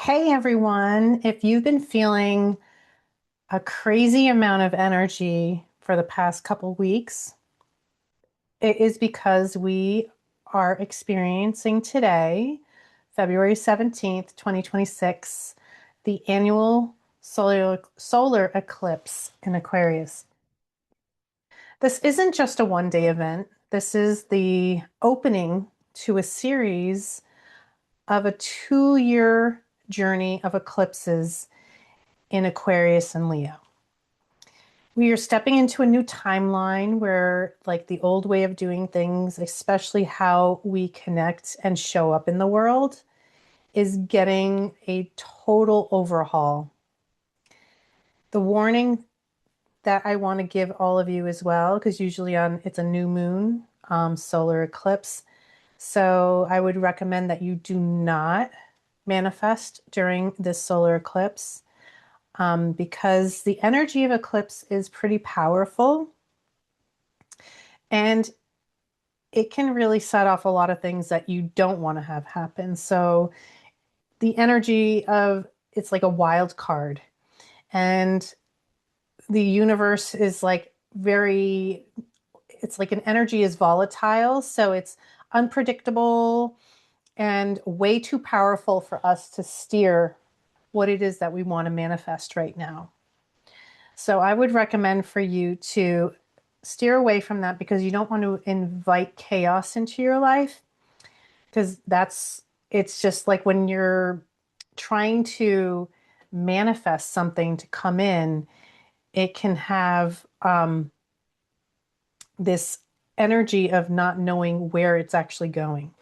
Hey everyone, if you've been feeling a crazy amount of energy for the past couple weeks, it is because we are experiencing today, February 17th, 2026, the annual solar eclipse in Aquarius. This isn't just a one-day event. This is the opening to a series of a 2-year journey of eclipses in Aquarius and Leo. We are stepping into a new timeline where, like, the old way of doing things, especially how we connect and show up in the world, is getting a total overhaul. The warning that I want to give all of you as well, because usually it's a new moon, solar eclipse. So I would recommend that you do not manifest during this solar eclipse. Because the energy of eclipse is pretty powerful and it can really set off a lot of things that you don't want to have happen. So the energy of it's like a wild card, and the universe is like it's like an energy is volatile, so it's unpredictable and way too powerful for us to steer what it is that we want to manifest right now. So I would recommend for you to steer away from that because you don't want to invite chaos into your life, because it's just like when you're trying to manifest something to come in, it can have this energy of not knowing where it's actually going.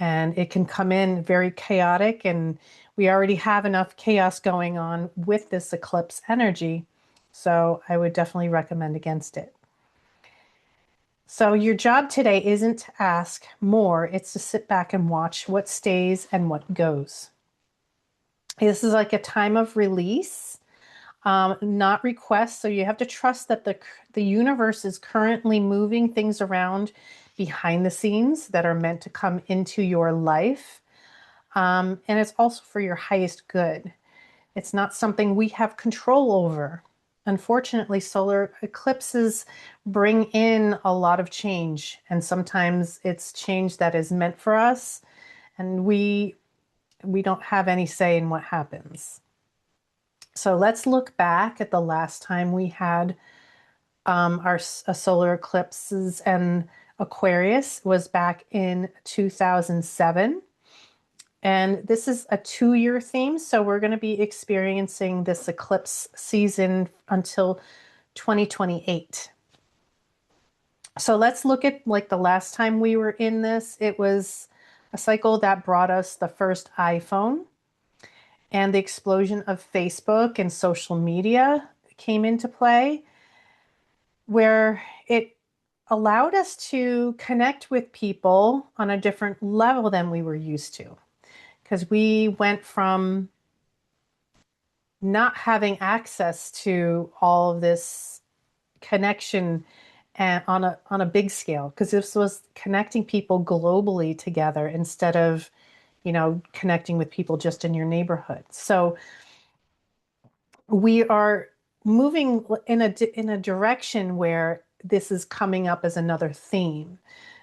And it can come in very chaotic, and we already have enough chaos going on with this eclipse energy. So I would definitely recommend against it. So your job today isn't to ask more, it's to sit back and watch what stays and what goes. This is like a time of release, not request. So you have to trust that the universe is currently moving things around behind the scenes that are meant to come into your life. And it's also for your highest good. It's not something we have control over. Unfortunately, solar eclipses bring in a lot of change, and sometimes it's change that is meant for us, and we don't have any say in what happens. So let's look back at the last time we had our solar eclipses, and Aquarius was back in 2007. And this is a 2-year theme, so we're going to be experiencing this eclipse season until 2028. So let's look at like the last time we were in this. It was a cycle that brought us the first iPhone, and the explosion of Facebook and social media came into play, where it allowed us to connect with people on a different level than we were used to. Because we went from not having access to all of this connection and on a big scale, because this was connecting people globally together instead of, connecting with people just in your neighborhood. So we are moving in a direction where this is coming up as another theme.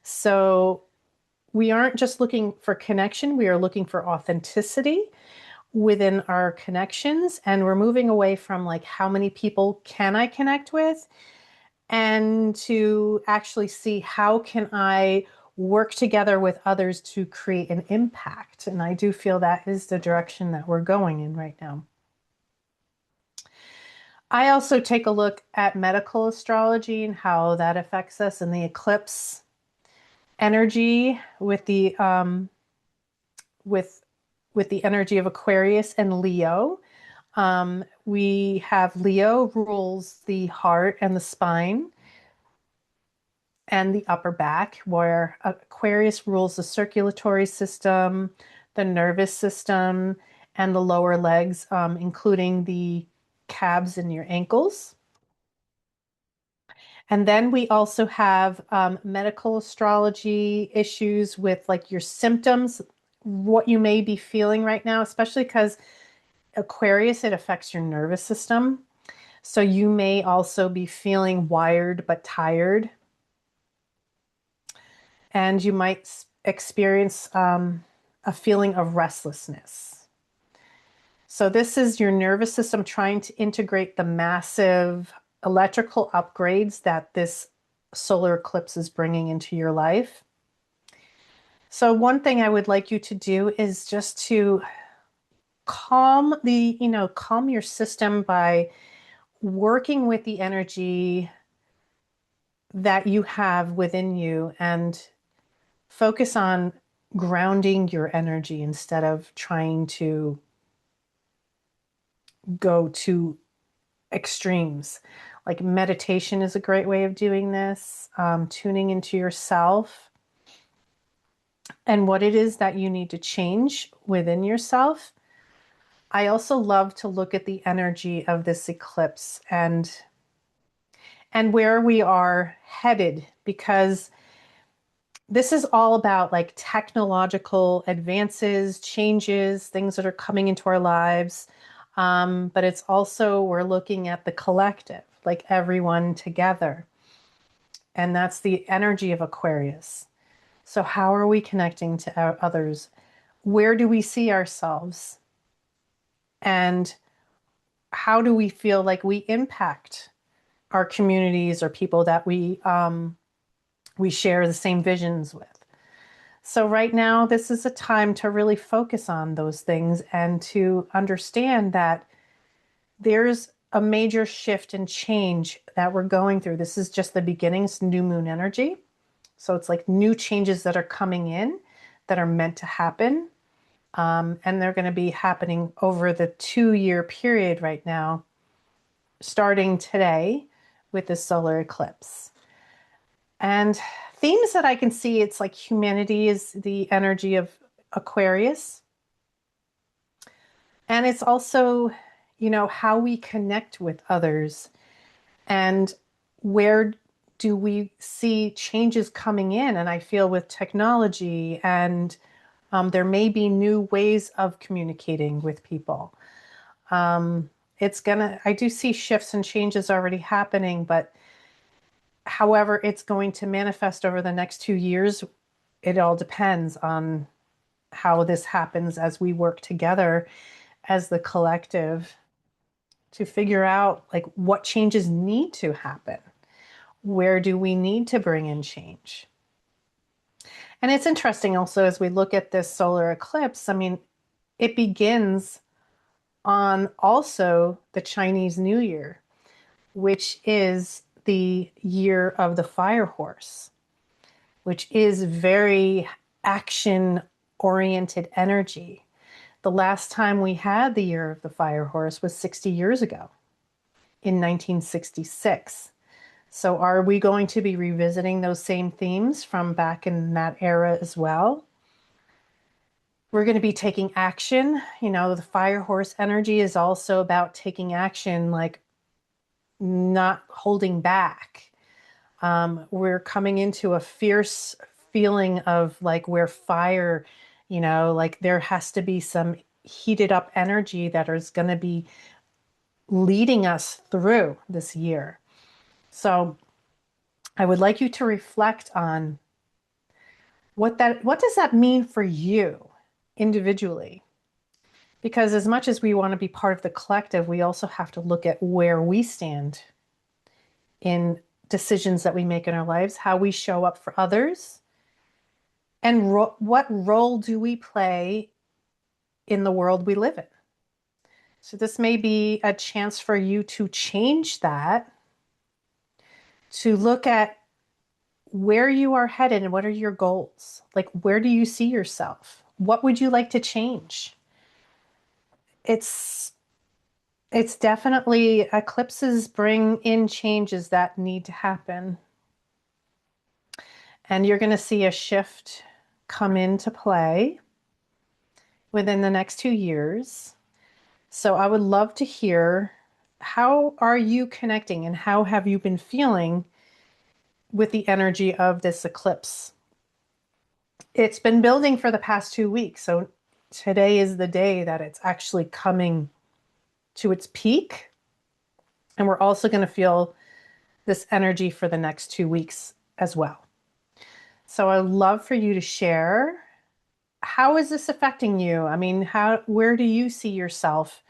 So we aren't just looking for connection, we are looking for authenticity within our connections, and we're moving away from like how many people can I connect with, and to actually see how can I work together with others to create an impact. And I do feel that is the direction that we're going in right now. I also take a look at medical astrology and how that affects us, and the eclipse energy with the energy of Aquarius and Leo. We have Leo rules the heart and the spine and the upper back, where Aquarius rules the circulatory system, the nervous system, and the lower legs, including the calves and your ankles. And then we also have medical astrology issues with like your symptoms, what you may be feeling right now, especially because Aquarius, it affects your nervous system. So you may also be feeling wired but tired. And you might experience a feeling of restlessness. So this is your nervous system trying to integrate the massive electrical upgrades that this solar eclipse is bringing into your life. So one thing I would like you to do is just to calm your system by working with the energy that you have within you and focus on grounding your energy instead of trying to go to extremes. Like meditation is a great way of doing this, tuning into yourself and what it is that you need to change within yourself. I also love to look at the energy of this eclipse and where we are headed, because this is all about like technological advances, changes, things that are coming into our lives. But it's also, we're looking at the collective, like everyone together. And that's the energy of Aquarius. So, how are we connecting to others? Where do we see ourselves? And how do we feel like we impact our communities or people that we share the same visions with? So right now, this is a time to really focus on those things and to understand that there's a major shift and change that we're going through. This is just the beginning. It's new moon energy. So it's like new changes that are coming in that are meant to happen. And they're going to be happening over the 2-year period right now, starting today with the solar eclipse. And themes that I can see, it's like humanity is the energy of Aquarius. And it's also, how we connect with others and where do we see changes coming in. And I feel with technology and there may be new ways of communicating with people. I do see shifts and changes already happening, but however it's going to manifest over the next 2 years, it all depends on how this happens as we work together as the collective to figure out like what changes need to happen. Where do we need to bring in change? And it's interesting also as we look at this solar eclipse, I mean, it begins on also the Chinese New Year, which is the year of the fire horse, which is very action oriented energy. The last time we had the year of the fire horse was 60 years ago in 1966. So are we going to be revisiting those same themes from back in that era as well? We're going to be taking action. The fire horse energy is also about taking action, like not holding back. We're coming into a fierce feeling of like where fire, like there has to be some heated up energy that is going to be leading us through this year. So I would like you to reflect on what does that mean for you individually? Because as much as we want to be part of the collective, we also have to look at where we stand in decisions that we make in our lives, how we show up for others, and what role do we play in the world we live in. So this may be a chance for you to change that, to look at where you are headed and what are your goals? Like, where do you see yourself? What would you like to change? It's definitely, eclipses bring in changes that need to happen. And you're going to see a shift come into play within the next 2 years. So I would love to hear, how are you connecting and how have you been feeling with the energy of this eclipse? It's been building for the past 2 weeks. So today is the day that it's actually coming to its peak. And we're also going to feel this energy for the next 2 weeks as well. So I'd love for you to share, how is this affecting you? I mean, where do you see yourself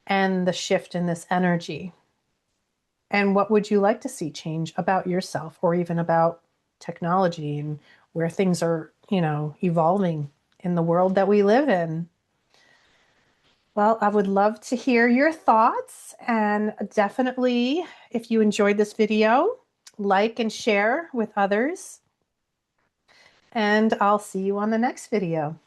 and the shift in this energy? And what would you like to see change about yourself or even about technology and where things are, evolving in the world that we live in? Well, I would love to hear your thoughts, and definitely, if you enjoyed this video, like and share with others. And I'll see you on the next video.